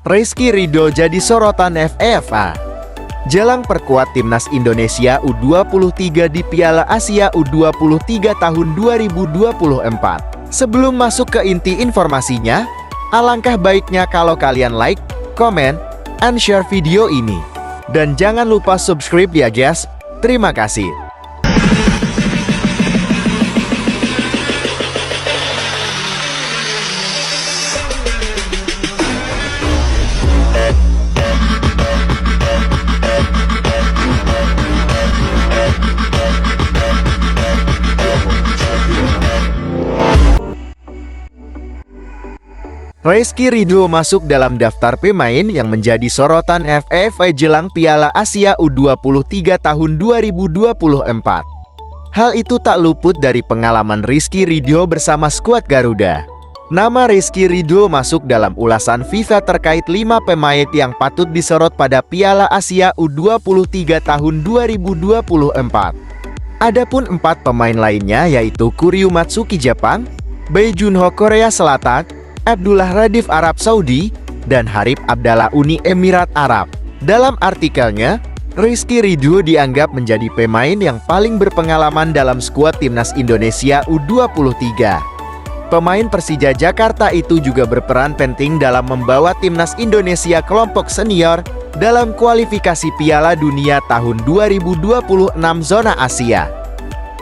Rizky Ridho jadi sorotan FIFA. Jelang perkuat timnas Indonesia U23 di Piala Asia U23 tahun 2024. Sebelum masuk ke inti informasinya, alangkah baiknya kalau kalian like, komen, and share video ini. Dan jangan lupa subscribe ya guys. Terima kasih. Rizky Ridho masuk dalam daftar pemain yang menjadi sorotan FIFA jelang Piala Asia U23 tahun 2024. Hal itu tak luput dari pengalaman Rizky Ridho bersama skuad Garuda. Nama Rizky Ridho masuk dalam ulasan FIFA terkait 5 pemain yang patut disorot pada Piala Asia U23 tahun 2024. Adapun 4 pemain lainnya yaitu Kuryu Matsuki Jepang, Bae Junho Korea Selatan, Abdullah Radif Arab Saudi, dan Harib Abdallah Uni Emirat Arab. Dalam artikelnya, Rizky Ridho dianggap menjadi pemain yang paling berpengalaman dalam skuad timnas Indonesia U23. Pemain Persija Jakarta itu juga berperan penting dalam membawa timnas Indonesia kelompok senior dalam kualifikasi Piala Dunia tahun 2026 zona Asia.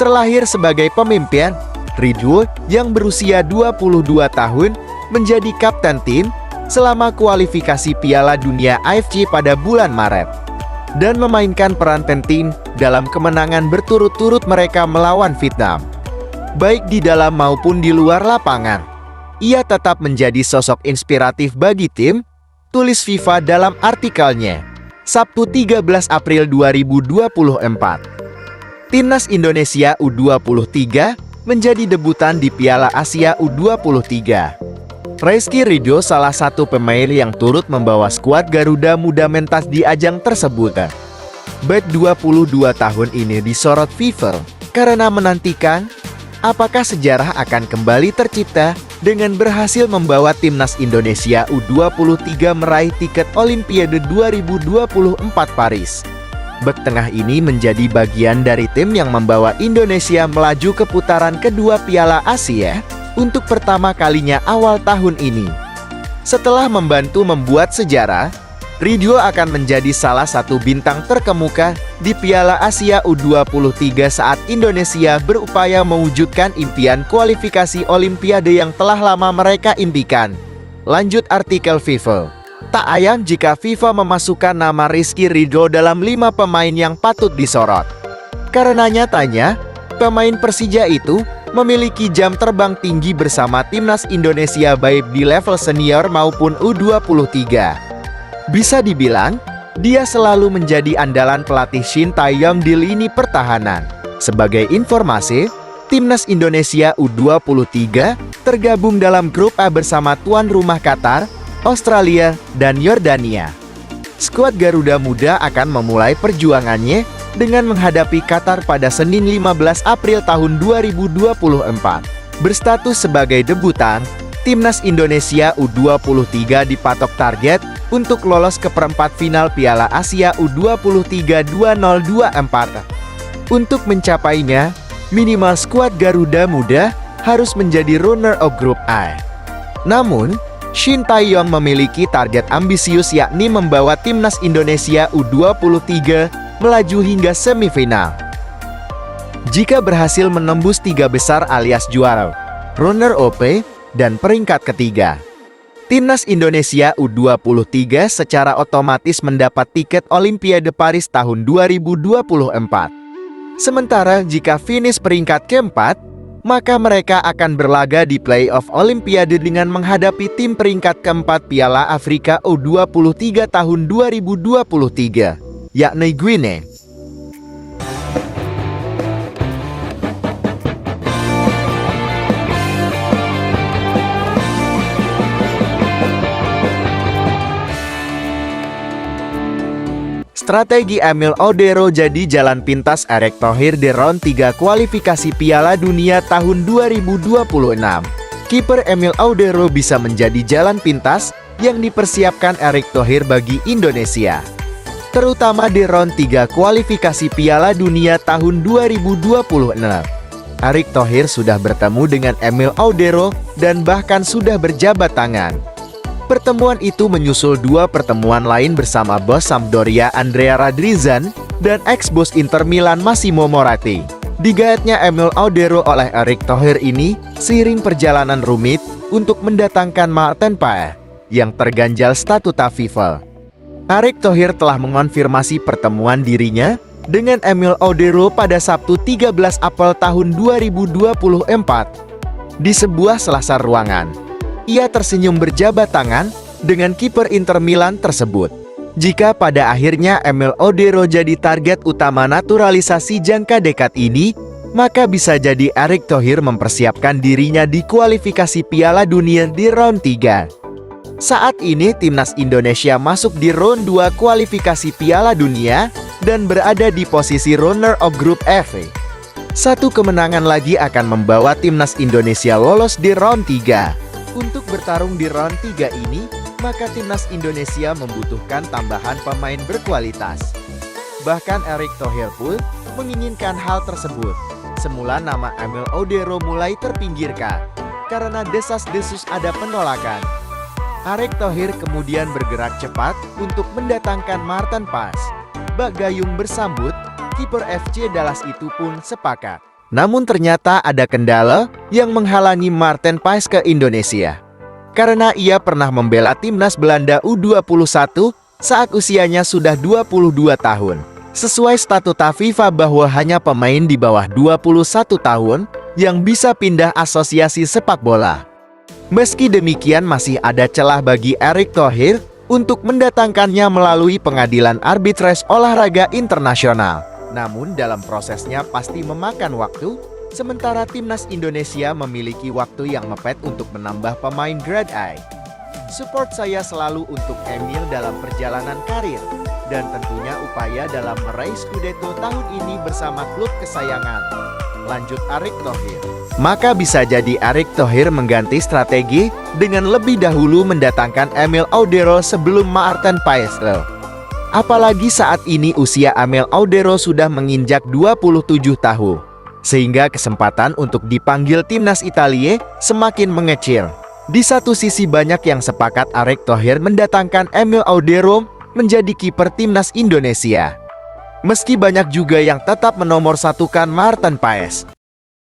Terlahir sebagai pemimpin, Ridho yang berusia 22 tahun menjadi kapten tim selama kualifikasi Piala Dunia AFC pada bulan Maret dan memainkan peran penting dalam kemenangan berturut-turut mereka melawan Vietnam. Baik di dalam maupun di luar lapangan, ia tetap menjadi sosok inspiratif bagi tim, tulis FIFA dalam artikelnya, Sabtu 13 April 2024. Timnas Indonesia U23 menjadi debutan di Piala Asia U23. Rizky Ridho salah satu pemain yang turut membawa skuad Garuda Muda mentas di ajang tersebut. Back 22 tahun ini disorot FIFA karena menantikan apakah sejarah akan kembali tercipta dengan berhasil membawa timnas Indonesia U23 meraih tiket Olimpiade 2024 Paris. Bek tengah ini menjadi bagian dari tim yang membawa Indonesia melaju ke putaran kedua Piala Asia untuk pertama kalinya awal tahun ini. Setelah membantu membuat sejarah, Ridho akan menjadi salah satu bintang terkemuka di Piala Asia U23 saat Indonesia berupaya mewujudkan impian kualifikasi Olimpiade yang telah lama mereka impikan. Lanjut artikel FIFA. Tak ayang jika FIFA memasukkan nama Rizky Ridho dalam 5 pemain yang patut disorot. Karena nyatanya, pemain Persija itu memiliki jam terbang tinggi bersama timnas Indonesia baik di level senior maupun U23. Bisa dibilang, dia selalu menjadi andalan pelatih Shin Tae-yong di lini pertahanan. Sebagai informasi, timnas Indonesia U23 tergabung dalam grup A bersama tuan rumah Qatar, Australia, dan Yordania. Skuad Garuda Muda akan memulai perjuangannya dengan menghadapi Qatar pada Senin 15 April tahun 2024. Berstatus sebagai debutan, timnas Indonesia U23 dipatok target untuk lolos ke perempat final Piala Asia U23 2024. Untuk mencapainya, minimal skuad Garuda Muda harus menjadi runner-up grup A. Namun, Shin Tae-yong memiliki target ambisius yakni membawa timnas Indonesia U23 melaju hingga semifinal. Jika berhasil menembus 3 besar alias juara, runner-up, dan peringkat ketiga, timnas Indonesia U23 secara otomatis mendapat tiket Olimpiade Paris tahun 2024. Sementara jika finish peringkat keempat, maka mereka akan berlaga di playoff Olimpiade dengan menghadapi tim peringkat keempat Piala Afrika U23 tahun 2023, yakni Guinea. Strategi Emil Audero jadi jalan pintas Erick Thohir di round 3 kualifikasi Piala Dunia tahun 2026. Kiper Emil Audero bisa menjadi jalan pintas yang dipersiapkan Erick Thohir bagi Indonesia, terutama di round 3 kualifikasi Piala Dunia tahun 2026. Erick Thohir sudah bertemu dengan Emil Audero dan bahkan sudah berjabat tangan. Pertemuan itu menyusul 2 pertemuan lain bersama bos Sampdoria Andrea Radrizzan dan ex-bos Inter Milan Massimo Moratti. Digaetnya Emil Audero oleh Erick Thohir ini seiring perjalanan rumit untuk mendatangkan Maarten Paes yang terganjal statuta FIFA. Erick Thohir telah mengonfirmasi pertemuan dirinya dengan Emil Audero pada Sabtu 13 April tahun 2024 di sebuah selasar ruangan. Ia tersenyum berjabat tangan dengan kiper Inter Milan tersebut. Jika pada akhirnya Emil Audero jadi target utama naturalisasi jangka dekat ini, maka bisa jadi Erick Thohir mempersiapkan dirinya di kualifikasi Piala Dunia di round 3. Saat ini timnas Indonesia masuk di round 2 kualifikasi Piala Dunia dan berada di posisi runner-up grup F. Satu kemenangan lagi akan membawa timnas Indonesia lolos di round 3. Untuk bertarung di round 3 ini, maka timnas Indonesia membutuhkan tambahan pemain berkualitas. Bahkan Erick Thohir pun menginginkan hal tersebut. Semula nama Emil Audero mulai terpinggirkan karena desas-desus ada penolakan. Erick Thohir kemudian bergerak cepat untuk mendatangkan Maarten Paes. Bak Gayung bersambut, kiper FC Dallas itu pun sepakat. Namun ternyata ada kendala yang menghalangi Maarten Paes ke Indonesia. Karena ia pernah membela timnas Belanda U21 saat usianya sudah 22 tahun. Sesuai statuta FIFA bahwa hanya pemain di bawah 21 tahun yang bisa pindah asosiasi sepak bola. Meski demikian masih ada celah bagi Erick Thohir untuk mendatangkannya melalui pengadilan arbitrase olahraga internasional. Namun dalam prosesnya pasti memakan waktu, sementara timnas Indonesia memiliki waktu yang mepet untuk menambah pemain grade A. Support saya selalu untuk Emil dalam perjalanan karir, dan tentunya upaya dalam meraih Scudetto tahun ini bersama klub kesayangan. Lanjut Erick Thohir. Maka bisa jadi Erick Thohir mengganti strategi dengan lebih dahulu mendatangkan Emil Audero sebelum Maarten Paes. Apalagi saat ini usia Emil Audero sudah menginjak 27 tahun, sehingga kesempatan untuk dipanggil timnas Italia semakin mengecil. Di satu sisi banyak yang sepakat Erick Thohir mendatangkan Emil Audero menjadi kiper timnas Indonesia. Meski banyak juga yang tetap menomorsatukan Maarten Paes.